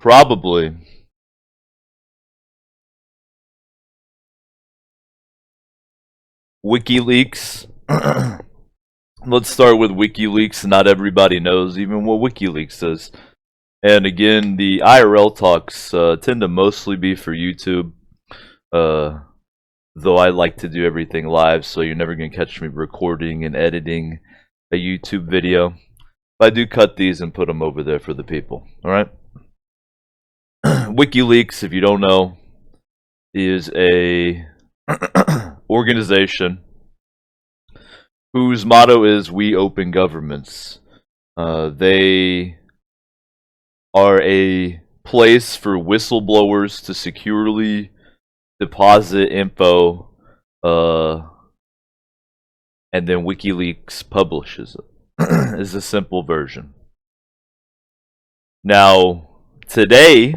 Probably. WikiLeaks. Let's start with WikiLeaks. Not everybody knows even what WikiLeaks is. And again, the IRL talks tend to mostly be for YouTube. Though I like to do everything live, so you're never going to catch me recording and editing a YouTube video. But I do cut these and put them over there for the people. Alright? WikiLeaks, if you don't know, is a organization whose motto is "We Open Governments." They are a place for whistleblowers to securely deposit info, and then WikiLeaks publishes it. Is a simple version. Now, today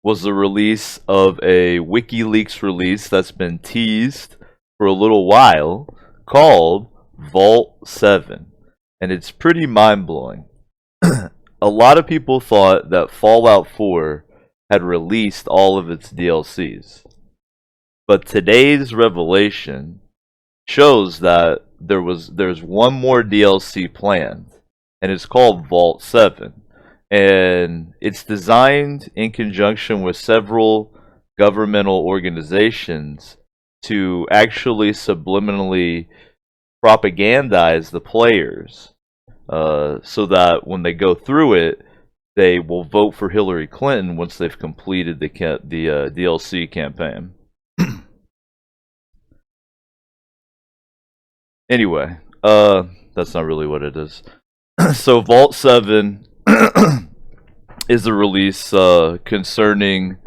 was the release of a WikiLeaks release that's been teased for a little while called Vault 7. And it's pretty mind-blowing. A lot of people thought that Fallout 4 had released all of its DLCs. But today's revelation shows that there's one more DLC planned, and it's called Vault 7. And it's designed in conjunction with several governmental organizations to actually subliminally propagandize the players, so that when they go through it, they will vote for Hillary Clinton once they've completed the DLC campaign. Anyway, that's not really what it is. So Vault 7 is a release concerning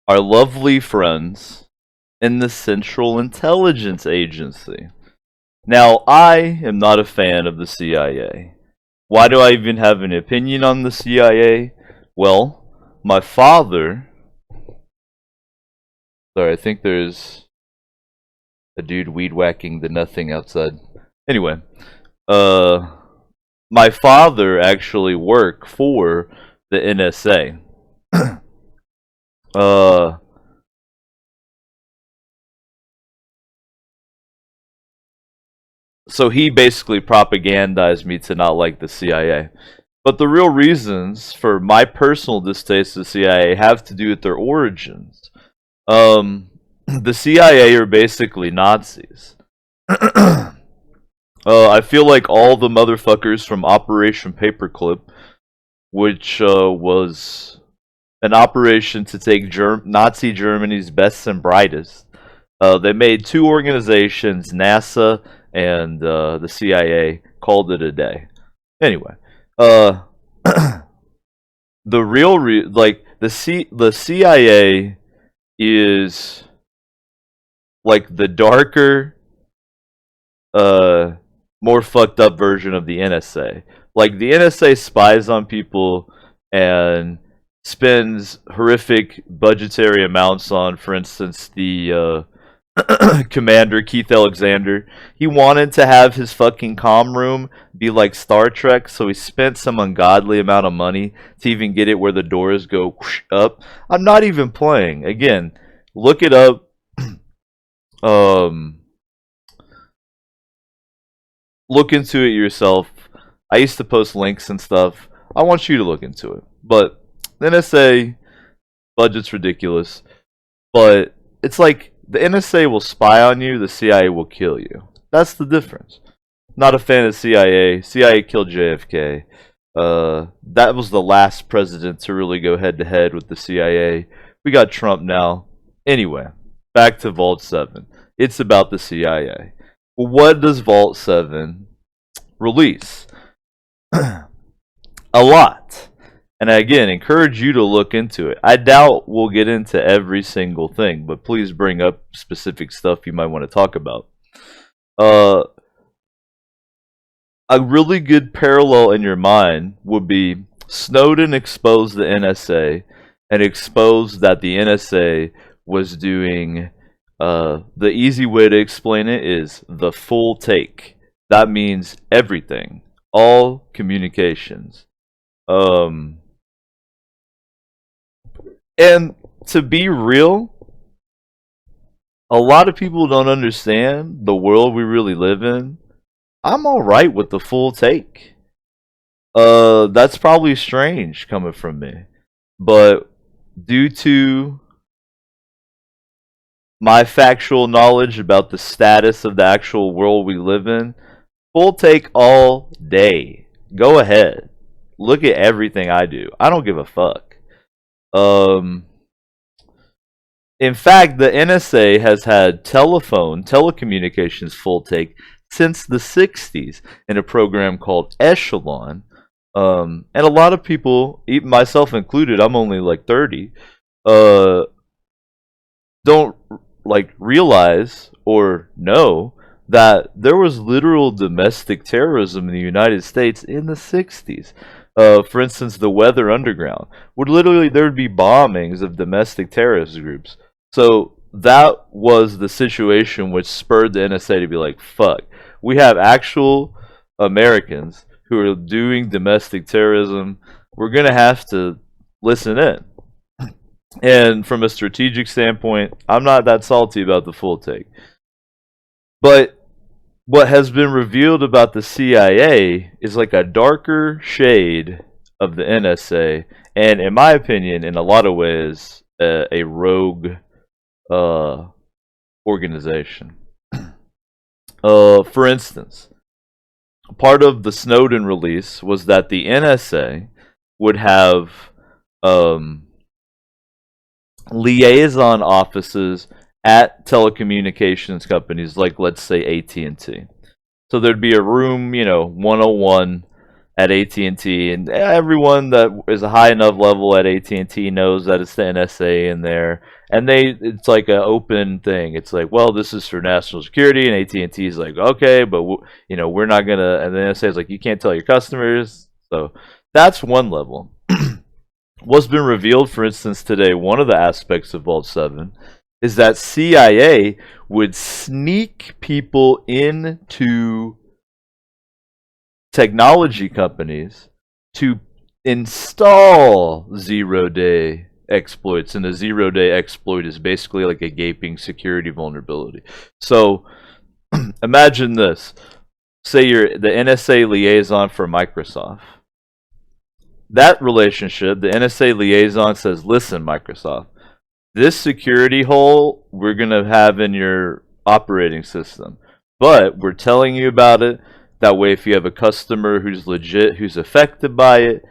our lovely friends in the Central Intelligence Agency. Now, I am not a fan of the CIA. Why do I even have an opinion on the CIA? Well, my father... Sorry, I think there's a dude weed whacking the nothing outside. Anyway, my father actually worked for the NSA. So he basically propagandized me to not like the CIA. But the real reasons for my personal distaste of the CIA have to do with their origins. The CIA are basically Nazis. I feel like all the motherfuckers from Operation Paperclip, which was an operation to take Nazi Germany's best and brightest. They made two organizations, NASA and the CIA, called it a day. Anyway, the real the CIA is like the darker, more fucked up version of the NSA. Like, the NSA spies on people and spends horrific budgetary amounts on, for instance, the commander, Keith Alexander. He wanted to have his fucking comm room be like Star Trek, so he spent some ungodly amount of money to even get it where the doors go up. I'm not even playing. Again, look it up. Look into it yourself. I used to post links and stuff. I want you to look into it. But the NSA budget's ridiculous. But it's like the NSA will spy on you, the CIA will kill you. That's the difference. Not a fan of CIA. CIA killed JFK. That was the last president to really go head to head with the CIA. We got Trump now. Anyway, back to Vault 7. It's about the CIA. What does Vault 7 release? A lot. And I, again, encourage you to look into it. I doubt we'll get into every single thing, but please bring up specific stuff you might want to talk about. A really good parallel in your mind would be Snowden exposed the NSA and exposed that the NSA was doing The easy way to explain it is the full take. That means everything, all communications. Um, and to be real, a lot of people don't understand the world we really live in. I'm all right with the full take. That's probably strange coming from me, but due to my factual knowledge about the status of the actual world we live in, full take all day. Go ahead. Look at everything I do. I don't give a fuck. Um, in fact, the NSA has had telecommunications full take since the 60s in a program called Echelon. And a lot of people, even myself included, I'm only like 30, uh, don't like realize or know that there was literal domestic terrorism in the United States in the 60s. For instance, the Weather Underground would literally there would be bombings of domestic terrorist groups. So that was the situation which spurred the NSA to be like, "Fuck, we have actual Americans who are doing domestic terrorism. We're gonna have to listen in." And from a strategic standpoint, I'm not that salty about the full take. But what has been revealed about the CIA is like a darker shade of the NSA, and in my opinion, in a lot of ways, a rogue uh, organization. For instance, part of the Snowden release was that the NSA would have um, liaison offices at telecommunications companies like, let's say, AT&T. So there'd be a room, 101 at AT&T, and everyone that is a high enough level at AT&T knows that it's the NSA in there. And it's like an open thing. It's like, well, this is for national security, and AT&T is like, okay, but we're not gonna. And the NSA is like, you can't tell your customers. So that's one level. What's been revealed, for instance, today, one of the aspects of Vault 7 is that CIA would sneak people into technology companies to install zero-day exploits. And a zero-day exploit is basically like a gaping security vulnerability. So imagine this. Say you're the NSA liaison for Microsoft. That relationship, the NSA liaison says, listen, Microsoft, this security hole we're going to have in your operating system, but we're telling you about it. That way, if you have a customer who's legit, who's affected by it,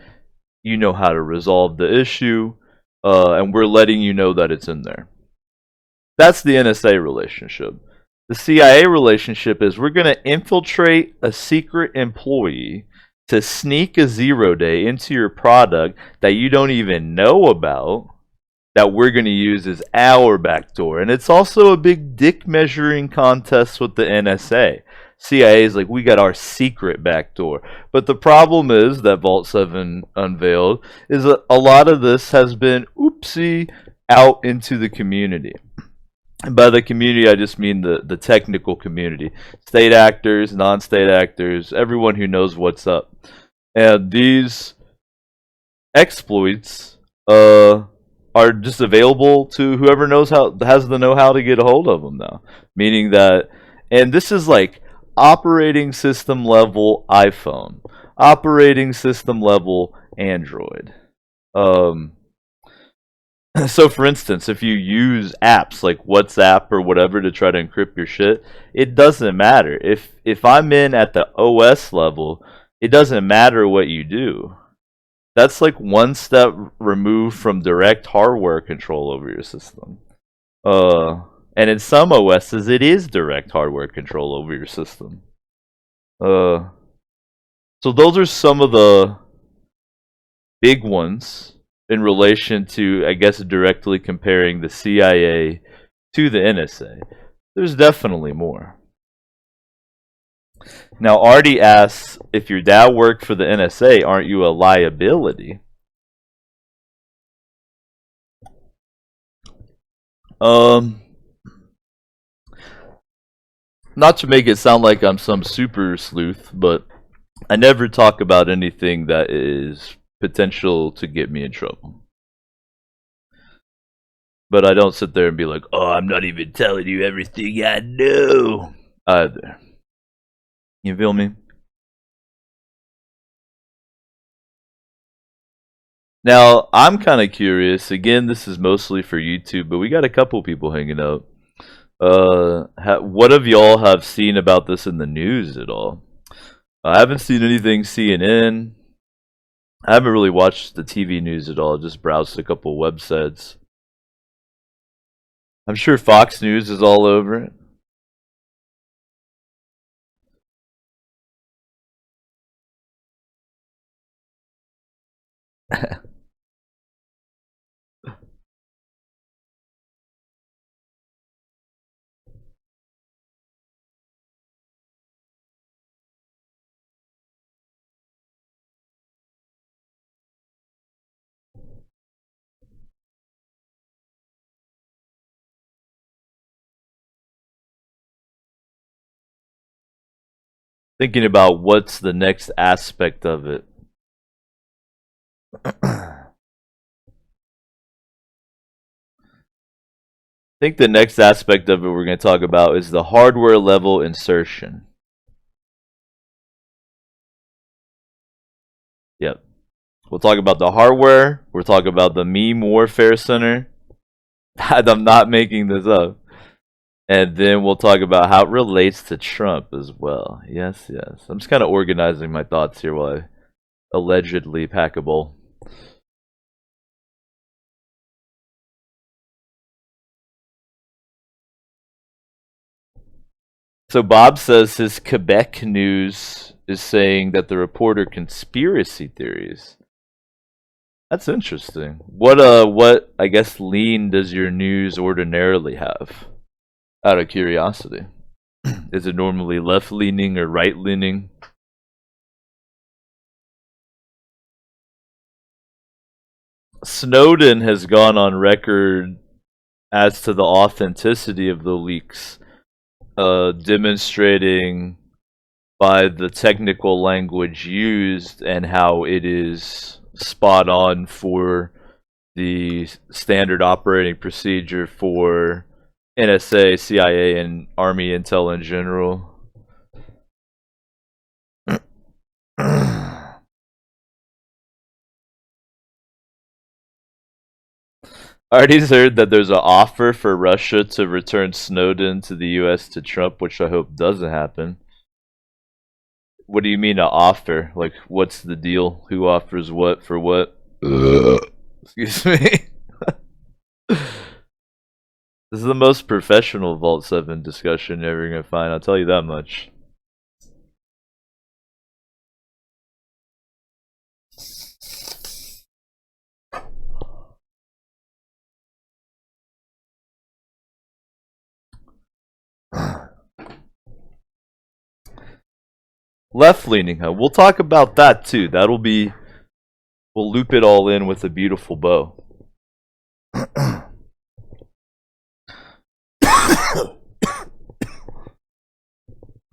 you know how to resolve the issue, and we're letting you know that it's in there. That's the NSA relationship. The CIA relationship is we're going to infiltrate a secret employee to sneak a zero-day into your product that you don't even know about, that we're going to use as our backdoor. And it's also a big dick measuring contest with the NSA. CIA is like, we got our secret backdoor. But the problem is that Vault 7 unveiled is a lot of this has been, oopsie, out into the community. And by the community, I just mean the technical community. State actors, non-state actors, everyone who knows what's up. And these exploits are just available to whoever has the know-how to get a hold of them now. Meaning that, and this is like operating system level iPhone, operating system level Android. So for instance, if you use apps like WhatsApp or whatever to try to encrypt your shit, it doesn't matter. If I'm in at the OS level, it doesn't matter what you do. That's like one step removed from direct hardware control over your system. And in some OSs, it is direct hardware control over your system. So those are some of the big ones in relation to, I guess, directly comparing the CIA to the NSA. There's definitely more. Now, Artie asks, if your dad worked for the NSA, aren't you a liability? Not to make it sound like I'm some super sleuth, but I never talk about anything that is potential to get me in trouble. But I don't sit there and be like, oh, I'm not even telling you everything I know either. You feel me? Now, I'm kind of curious. Again, this is mostly for YouTube, but we got a couple people hanging out. What of y'all have seen about this in the news at all? I haven't seen anything CNN. I haven't really watched the TV news at all. Just browsed a couple websites. I'm sure Fox News is all over it. Thinking about what's the next aspect of it. I think the next aspect of it we're going to talk about is the hardware level insertion. Yep. We'll talk about the hardware. We'll talk about the meme warfare center. I'm not making this up. And then we'll talk about how it relates to Trump as well. Yes, yes. I'm just kind of organizing my thoughts here while I allegedly pack a bowl. So Bob says his Quebec news is saying that the reporter conspiracy theories. That's interesting. What I guess lean does your news ordinarily have? Out of curiosity. Is it normally left leaning or right leaning? Snowden has gone on record as to the authenticity of the leaks, demonstrating by the technical language used and how it is spot on for the standard operating procedure for NSA, CIA, and Army intel in general. I already heard that there's an offer for Russia to return Snowden to the US to Trump, which I hope doesn't happen. What do you mean an offer? Like, what's the deal? Who offers what for what? Excuse me. This is the most professional Vault 7 discussion you're ever going to find, I'll tell you that much. Left leaning, huh? We'll talk about that too. We'll loop it all in with a beautiful bow.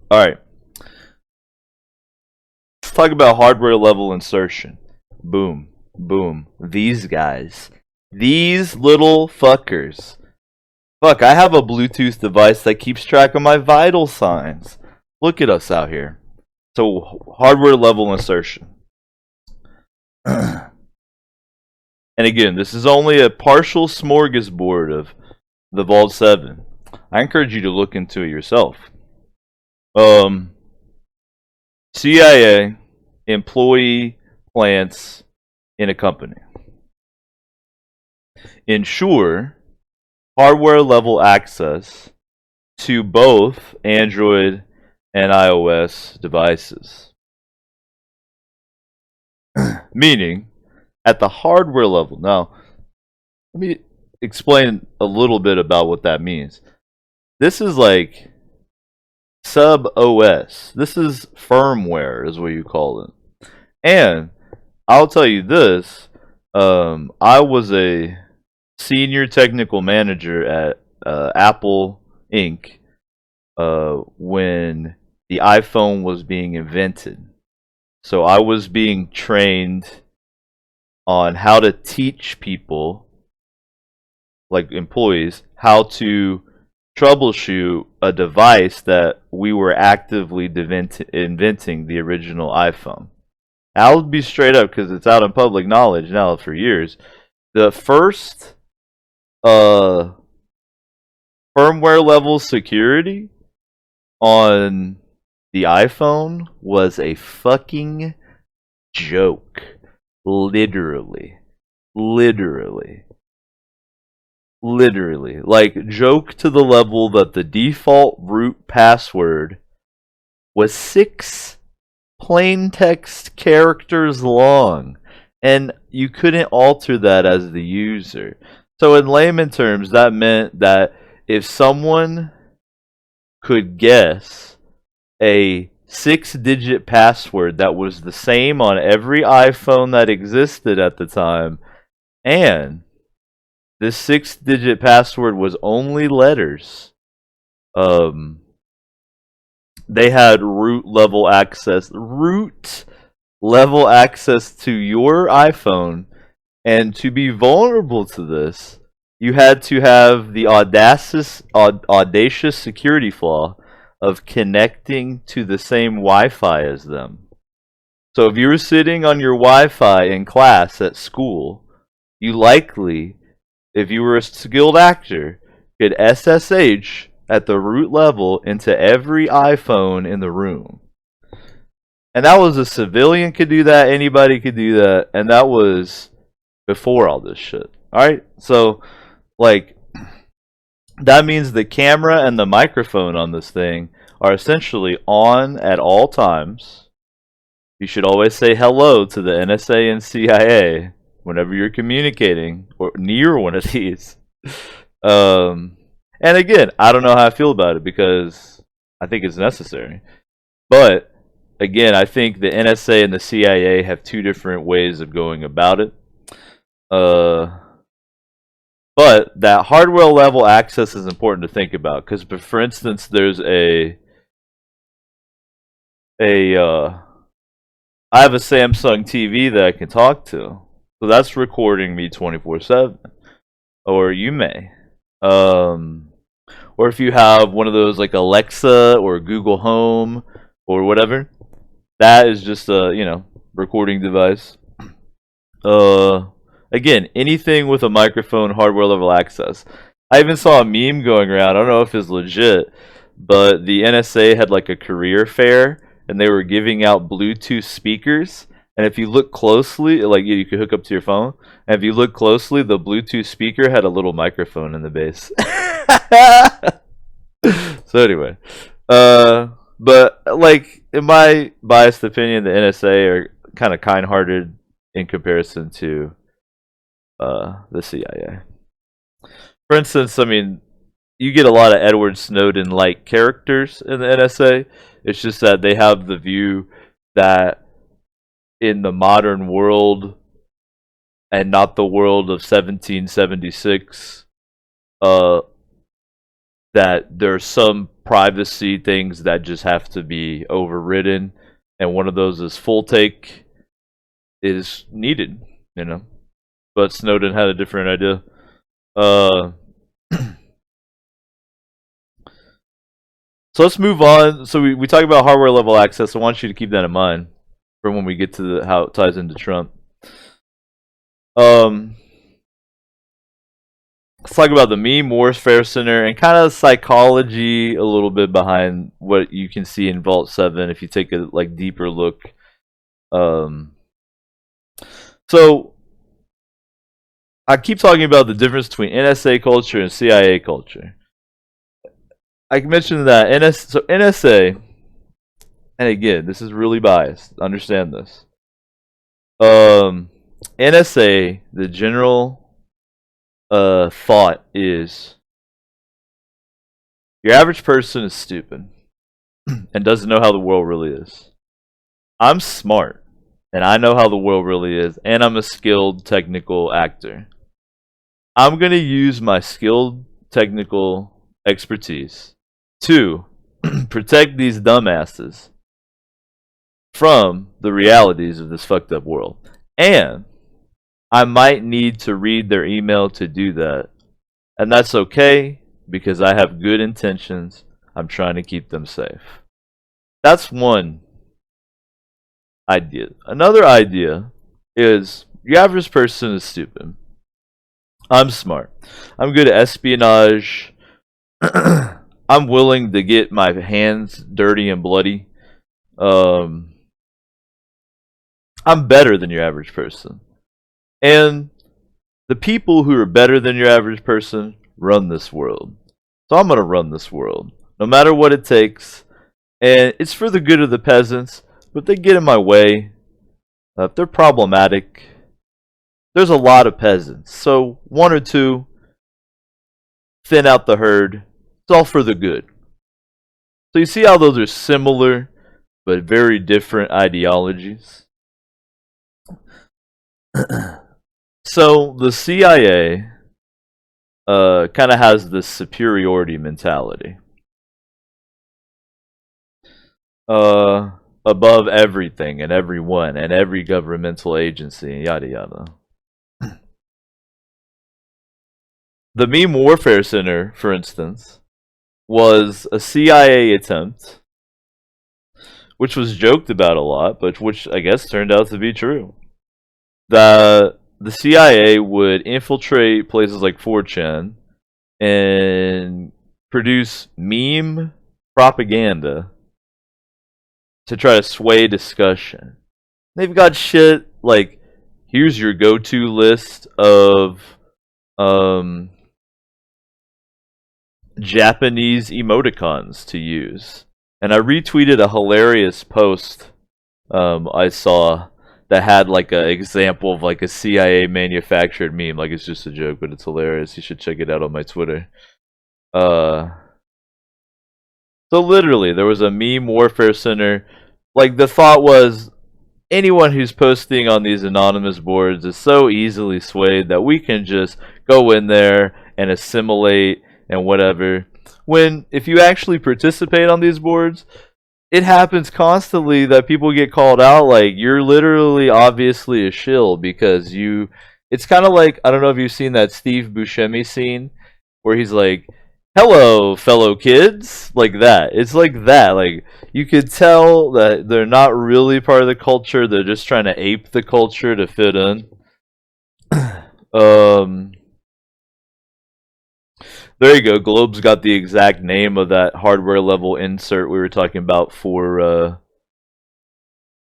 Alright. Let's talk about hardware level insertion. Boom. Boom. These guys. These little fuckers. Fuck, I have a Bluetooth device that keeps track of my vital signs. Look at us out here. So, hardware level insertion. And again, this is only a partial smorgasbord of the Vault 7. I encourage you to look into it yourself. CIA employee plants in a company ensure hardware level access to both Android and iOS devices. Meaning, at the hardware level. Now, let me explain a little bit about what that means. This is like sub OS. This is firmware, is what you call it. And I'll tell you this: I was a senior technical manager at Apple Inc. when the iPhone was being invented. So I was being trained on how to teach people, like employees, how to troubleshoot a device that we were actively inventing the original iPhone. I'll be straight up because it's out in public knowledge now for years. The first uh, firmware level security on the iPhone was a fucking joke. Literally. Literally. Literally. Like, joke to the level that the default root password was 6 plain text characters long. And you couldn't alter that as the user. So in layman terms, that meant that if someone could guess a 6-digit password that was the same on every iPhone that existed at the time, and this 6-digit password was only letters, they had root level access to your iPhone. And to be vulnerable to this, you had to have the audacious security flaw of connecting to the same Wi-Fi as them. So if you were sitting on your Wi-Fi in class at school, you likely, if you were a skilled actor, could SSH at the root level into every iPhone in the room. And that was a civilian could do that, anybody could do that, and that was before all this shit. Alright? So, like, that means the camera and the microphone on this thing are essentially on at all times. You should always say hello to the NSA and CIA whenever you're communicating or near one of these. And again, I don't know how I feel about it because I think it's necessary. But again, I think the NSA and the CIA have two different ways of going about it. But that hardware level access is important to think about because, for instance, there's I have a Samsung TV that I can talk to, so that's recording me 24/7. Or you may, or if you have one of those like Alexa or Google Home or whatever, that is just a recording device. Again, anything with a microphone, hardware level access. I even saw a meme going around. I don't know if it's legit, but the NSA had like a career fair, and they were giving out Bluetooth speakers. And if you look closely, like you could hook up to your phone, and if you look closely, the Bluetooth speaker had a little microphone in the base. So anyway, but like in my biased opinion, the NSA are kind of kind-hearted in comparison to the CIA. For instance, I mean, you get a lot of Edward Snowden-like characters in the NSA. It's just that they have the view that in the modern world and not the world of 1776, that there's some privacy things that just have to be overridden, and one of those is full take is needed, But Snowden had a different idea. So let's move on. So we talk about hardware level access. I want you to keep that in mind for when we get to how it ties into Trump. Let's talk about the meme warfare center and kind of psychology a little bit behind what you can see in Vault 7 if you take a deeper look. So I keep talking about the difference between NSA culture and CIA culture. I mentioned that NSA, and again, this is really biased. Understand this. NSA, the general thought is your average person is stupid and doesn't know how the world really is. I'm smart and I know how the world really is, and I'm a skilled technical actor. I'm going to use my skilled technical expertise to protect these dumbasses from the realities of this fucked up world. And I might need to read their email to do that. And that's okay because I have good intentions. I'm trying to keep them safe. That's one idea. Another idea is the average person is stupid. I'm smart. I'm good at espionage. I'm willing to get my hands dirty and bloody. I'm better than your average person. And the people who are better than your average person run this world. So I'm going to run this world, no matter what it takes. And it's for the good of the peasants. But if they get in my way, if they're problematic, there's a lot of peasants. So one or two, thin out the herd. It's all for the good. So you see how those are similar, but very different ideologies? So the CIA kind of has this superiority mentality. Above everything and everyone and every governmental agency, yada yada. The Meme Warfare Center, for instance, was a CIA attempt, which was joked about a lot, but which I guess turned out to be true. The CIA would infiltrate places like 4chan and produce meme propaganda to try to sway discussion. They've got shit like, here's your go-to list of Japanese emoticons to use. And I retweeted a hilarious post I saw that had like an example of like a CIA manufactured meme. Like, it's just a joke, but it's hilarious. You should check it out on my Twitter. So literally, there was a Meme Warfare Center. Like, the thought was, anyone who's posting on these anonymous boards is so easily swayed that we can just go in there and assimilate and whatever. When, if you actually participate on these boards, it happens constantly that people get called out like, you're literally obviously a shill because you... It's kind of like, I don't know if you've seen that Steve Buscemi scene where he's like, hello, fellow kids, like that. It's like that. Like, you could tell that they're not really part of the culture. They're just trying to ape the culture to fit in. There you go. Globe's got the exact name of that hardware level insert we were talking about for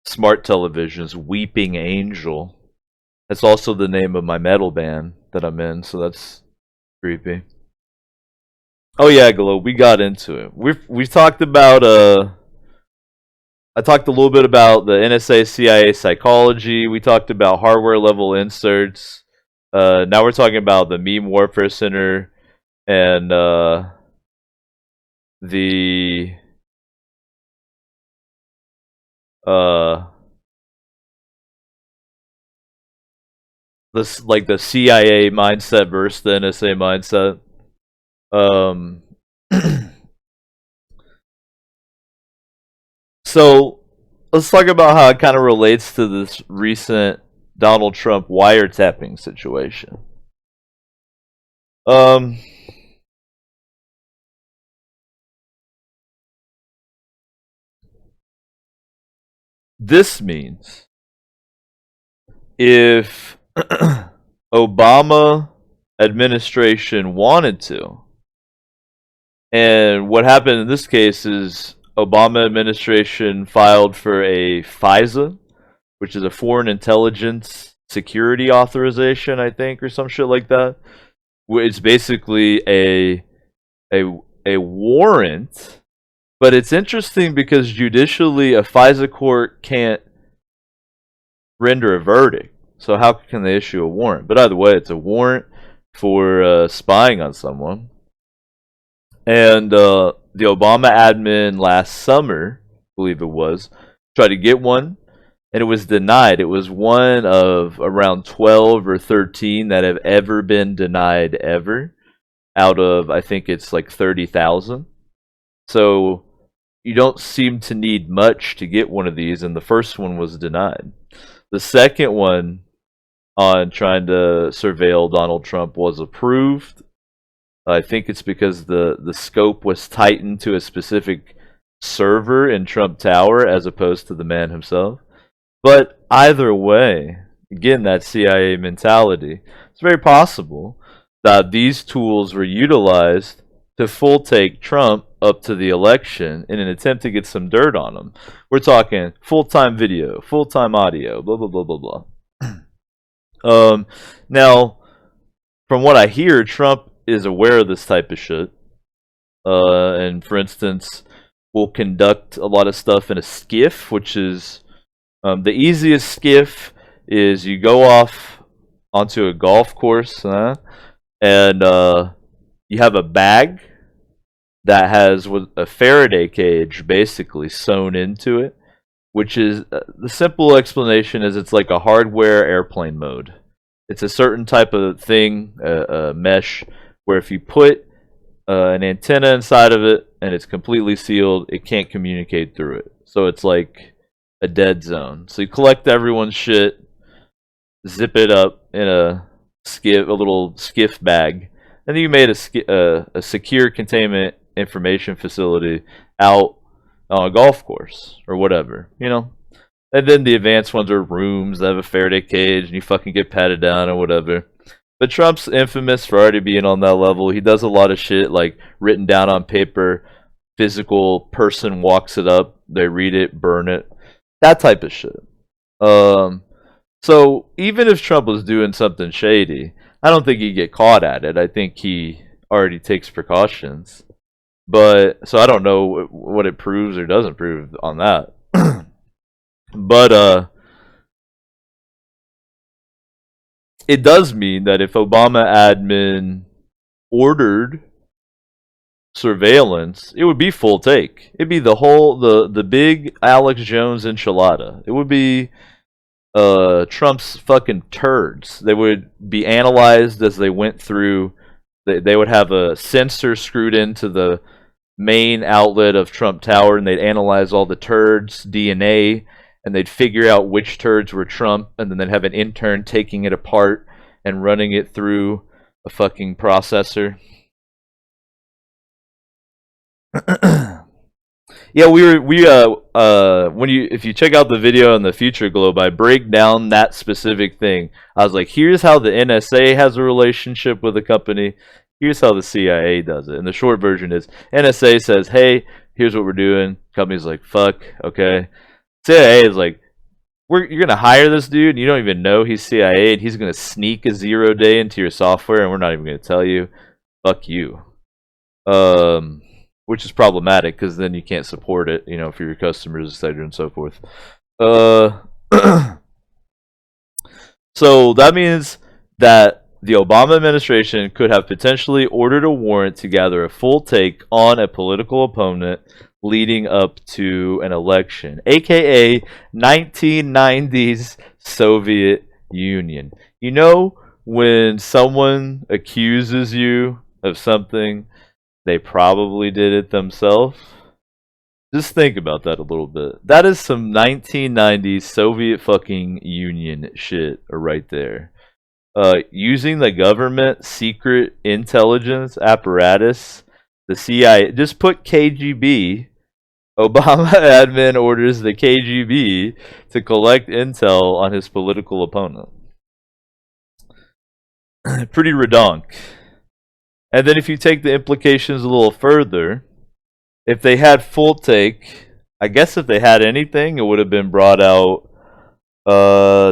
smart televisions. Weeping Angel. That's also the name of my metal band that I'm in, so that's creepy. Oh yeah, Globe, we got into it. We talked about I talked a little bit about the NSA CIA psychology. We talked about hardware level inserts. Now we're talking about the Meme Warfare Center and the this, like, the CIA mindset versus the NSA mindset. So let's talk about how it kind of relates to this recent Donald Trump wiretapping situation. This means if Obama administration wanted to, and what happened in this case is Obama administration filed for a FISA, which is a Foreign Intelligence Security Authorization, I think, or some shit like that. It's basically a warrant. But it's interesting because judicially a FISA court can't render a verdict. So how can they issue a warrant? But either way, it's a warrant for spying on someone. And the Obama admin last summer, I believe it was, tried to get one, and it was denied. It was one of around 12 or 13 that have ever been denied ever, out of, I think it's like 30,000. So you don't seem to need much to get one of these, and the first one was denied. The second one on trying to surveil Donald Trump was approved. I think it's because the scope was tightened to a specific server in Trump Tower as opposed to the man himself. But either way, again, that CIA mentality, it's very possible that these tools were utilized to full take Trump up to the election in an attempt to get some dirt on him. We're talking full-time video, full-time audio, blah, blah, blah, blah, blah. Now, from what I hear, Trump is aware of this type of shit. And for instance, will conduct a lot of stuff in a skiff, which is the easiest skiff is you go off onto a golf course, and you have a bag that has a Faraday cage basically sewn into it, which is the simple explanation is it's like a hardware airplane mode. It's a certain type of thing, a mesh, where if you put an antenna inside of it and it's completely sealed, it can't communicate through it. So it's like a dead zone. So you collect everyone's shit, zip it up in a little skiff bag, and then you made a secure containment information facility out on a golf course or whatever, you know. And then the advanced ones are rooms that have a Faraday cage, and you fucking get patted down or whatever. But Trump's infamous for already being on that level. He does a lot of shit like written down on paper, physical person walks it up, they read it, burn it, that type of shit. So even if Trump was doing something shady, I don't think he'd get caught at it. I think he already takes precautions. But so I don't know what it proves or doesn't prove on that. But it does mean that if Obama admin ordered surveillance, it would be full take. It'd be the big Alex Jones enchilada. It would be Trump's fucking turds. They would be analyzed as they went through. They would have a sensor screwed into the main outlet of Trump Tower, and they'd analyze all the turds' DNA, and they'd figure out which turds were Trump, and then they'd have an intern taking it apart and running it through a fucking processor. Yeah, if you check out the video on the Future Globe, I break down that specific thing. I was like, here's how the NSA has a relationship with a company. Here's how the CIA does it. And the short version is NSA says, hey, here's what we're doing. Company's like, fuck, okay. CIA is like, you're going to hire this dude, and you don't even know he's CIA, and he's going to sneak a 0 day into your software, and we're not even going to tell you. Fuck you. Which is problematic, because then you can't support it, you know, for your customers, etc., and so forth. So that means that the Obama administration could have potentially ordered a warrant to gather a full take on a political opponent leading up to an election, aka 1990s Soviet Union. You know, when someone accuses you of something, they probably did it themselves. Just think about that a little bit. That is some 1990s Soviet fucking Union shit right there. Using the government secret intelligence apparatus, the CIA, just put KGB. Obama admin orders the KGB to collect intel on his political opponent. Pretty redonk. And then if you take the implications a little further, if they had full take, I guess if they had anything, it would have been brought out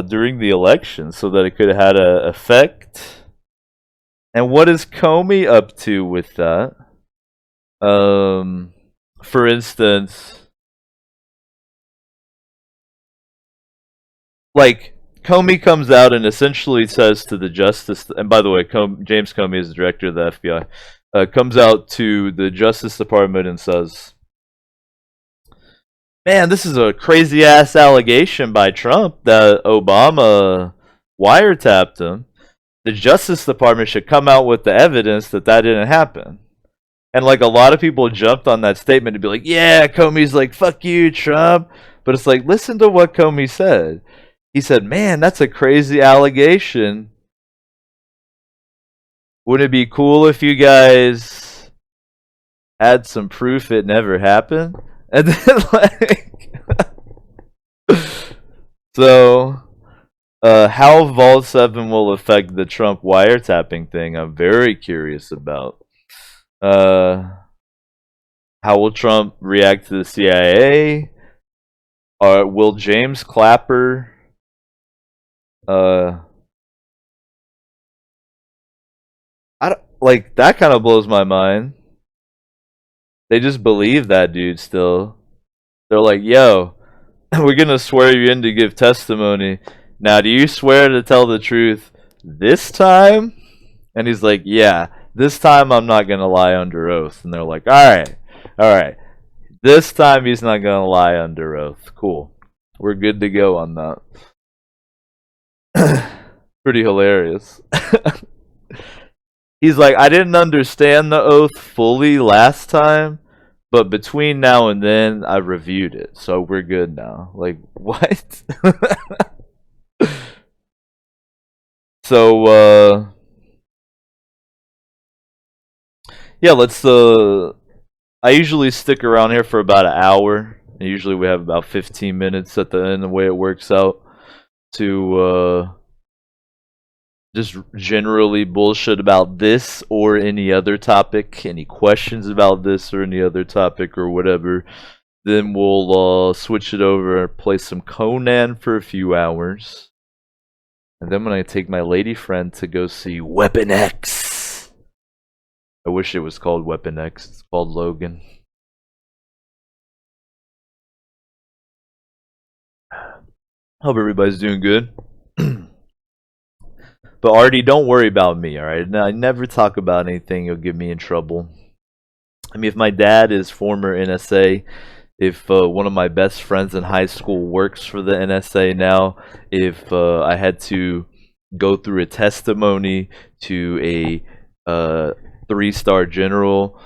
during the election so that it could have had an effect. And what is Comey up to with that? For instance, like Comey comes out and essentially says to the Justice, and by the way, James Comey is the director of the FBI, comes out to the Justice Department and says, man, this is a crazy ass allegation by Trump that Obama wiretapped him. The Justice Department should come out with the evidence that that didn't happen. And like a lot of people jumped on that statement to be like, yeah, Comey's like, fuck you, Trump. But it's like, listen to what Comey said. He said, man, that's a crazy allegation. Wouldn't it be cool if you guys had some proof it never happened? And then like so how Vault 7 will affect the Trump wiretapping thing, I'm very curious about. How will Trump react to the CIA? Will James Clapper I don't, like that kind of blows my mind. They just believe that dude still. They're like, yo, we're gonna swear you in to give testimony. Now, do you swear to tell the truth this time? And he's like, yeah, this time I'm not gonna lie under oath. And they're like, all right. This time he's not gonna lie under oath. Cool. We're good to go on that. Pretty hilarious. He's like, I didn't understand the oath fully last time, but between now and then, I reviewed it, so we're good now. Like, what? So, yeah, let's, I usually stick around here for about an hour. And usually we have about 15 minutes at the end, the way it works out, to, just generally bullshit about this or any other topic, any questions about this or any other topic or whatever. Then we'll switch it over and play some Conan for a few hours. And then I'm going to take my lady friend to go see Weapon X. I wish it was called Weapon X. It's called Logan. Hope everybody's doing good. But Artie, don't worry about me, alright? I never talk about anything that'll get me in trouble. I mean, if my dad is former NSA, if one of my best friends in high school works for the NSA now, if I had to go through a testimony to a 3-star general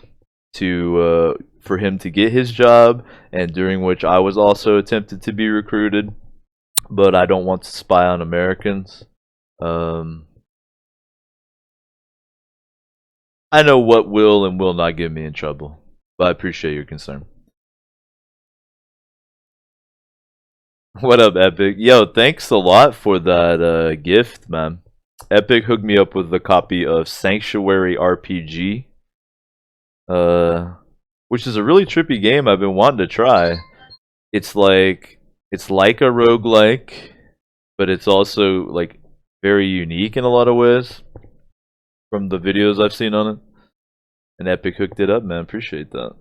to for him to get his job, and during which I was also attempted to be recruited, but I don't want to spy on Americans. I know what will and will not get me in trouble, but I appreciate your concern. What up, Epic? Yo, thanks a lot for that gift, man. Epic hooked me up with a copy of Sanctuary RPG, which is a really trippy game I've been wanting to try. It's like a roguelike, but it's also like very unique in a lot of ways from the videos I've seen on it. And Epic hooked it up, man. Appreciate that.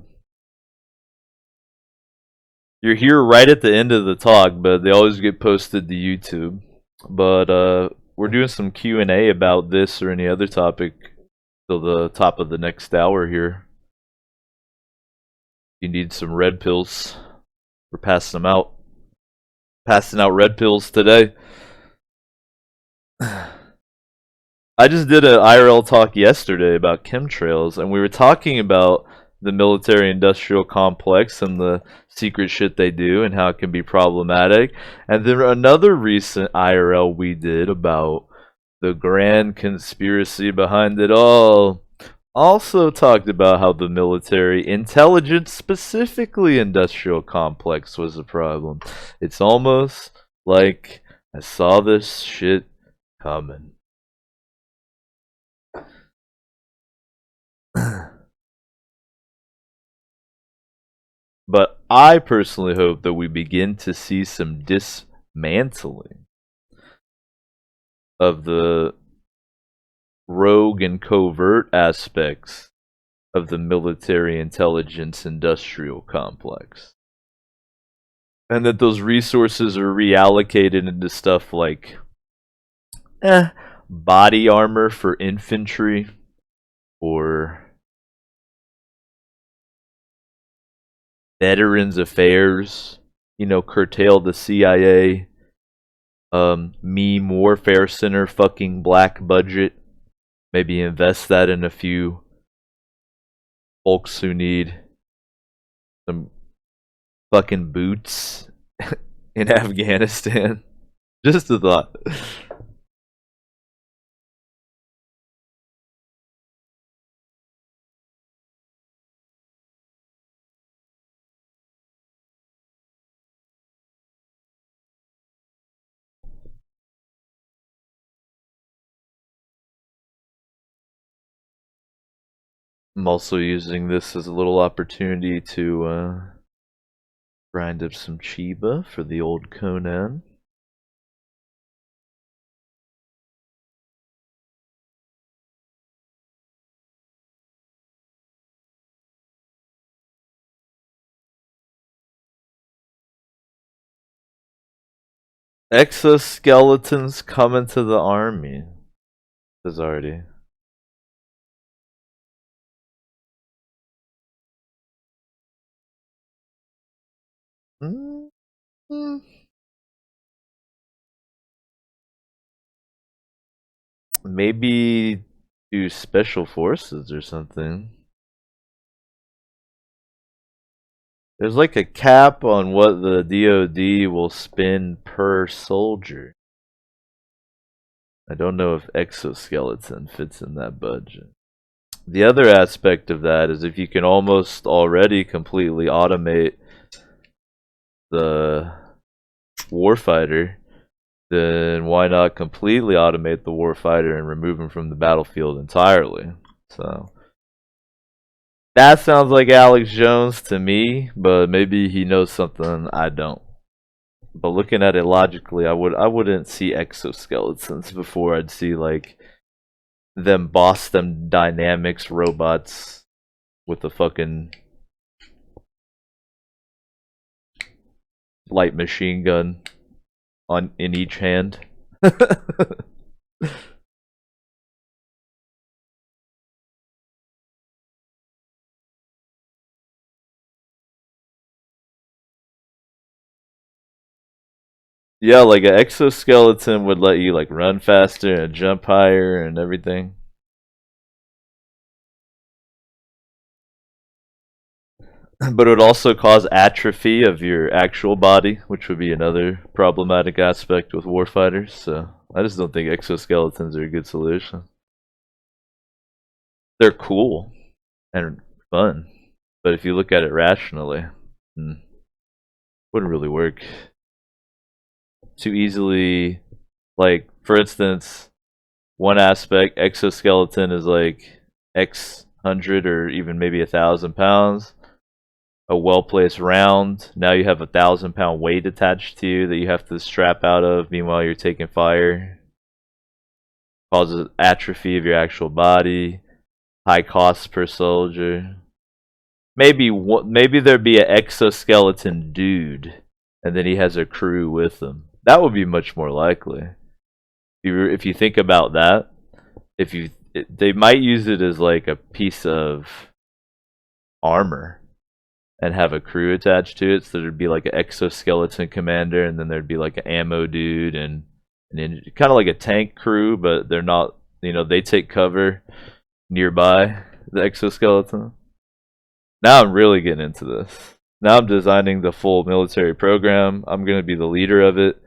You're here right at the end of the talk, but they always get posted to YouTube. But we're doing some Q&A about this or any other topic till the top of the next hour here. You need some red pills. We're passing them out. Passing out red pills today. I just did an IRL talk yesterday about chemtrails, and we were talking about the military-industrial complex and the secret shit they do and how it can be problematic. And then another recent IRL we did about the grand conspiracy behind it all also talked about how the military intelligence, specifically industrial complex, was a problem. It's almost like I saw this shit coming. But I personally hope that we begin to see some dismantling of the rogue and covert aspects of the military intelligence industrial complex. And that those resources are reallocated into stuff like body armor for infantry, or Veterans Affairs, curtail the CIA, meme warfare center fucking black budget, maybe invest that in a few folks who need some fucking boots in Afghanistan. Just a thought. I'm also using this as a little opportunity to grind up some Chiba for the old Conan. Exoskeletons coming to the army. Says already. Mm, mm. Maybe do special forces or something. There's like a cap on what the DoD will spend per soldier. I don't know if exoskeleton fits in that budget. The other aspect of that is if you can almost already completely automate the warfighter, then why not completely automate the warfighter and remove him from the battlefield entirely? So that sounds like Alex Jones to me, but maybe he knows something I don't. But looking at it logically, I wouldn't see exoskeletons before I'd see like them Boston Dynamics robots with a fucking light machine gun on in each hand. Yeah, like an exoskeleton would let you like run faster and jump higher and everything. But it would also cause atrophy of your actual body, which would be another problematic aspect with warfighters. So I just don't think exoskeletons are a good solution. They're cool and fun, but if you look at it rationally, wouldn't really work. Too easily, like for instance, one aspect exoskeleton is like X hundred or even maybe 1,000 pounds. A well placed round. Now you have 1,000 pound weight attached to you that you have to strap out of. Meanwhile, you're taking fire. Causes atrophy of your actual body. High costs per soldier. Maybe there'd be an exoskeleton dude, and then he has a crew with him. That would be much more likely. If you think about that, they might use it as like a piece of armor and have a crew attached to it. So there'd be like an exoskeleton commander, and then there'd be like an ammo dude and kind of like a tank crew, but they're not. They take cover nearby the exoskeleton. Now I'm really getting into this. Now I'm designing the full military program. I'm going to be the leader of it.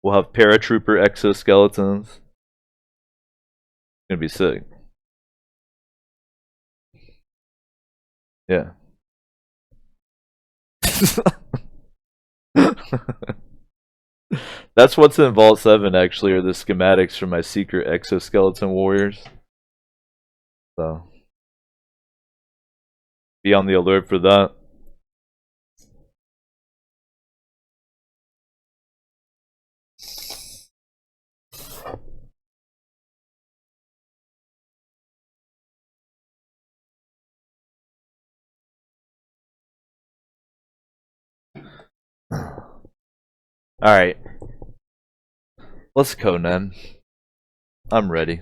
We'll have paratrooper exoskeletons. It's going to be sick. Yeah. That's what's in Vault 7 actually, are the schematics for my secret exoskeleton warriors. So be on the alert for that. Alright. Let's Conan. I'm ready.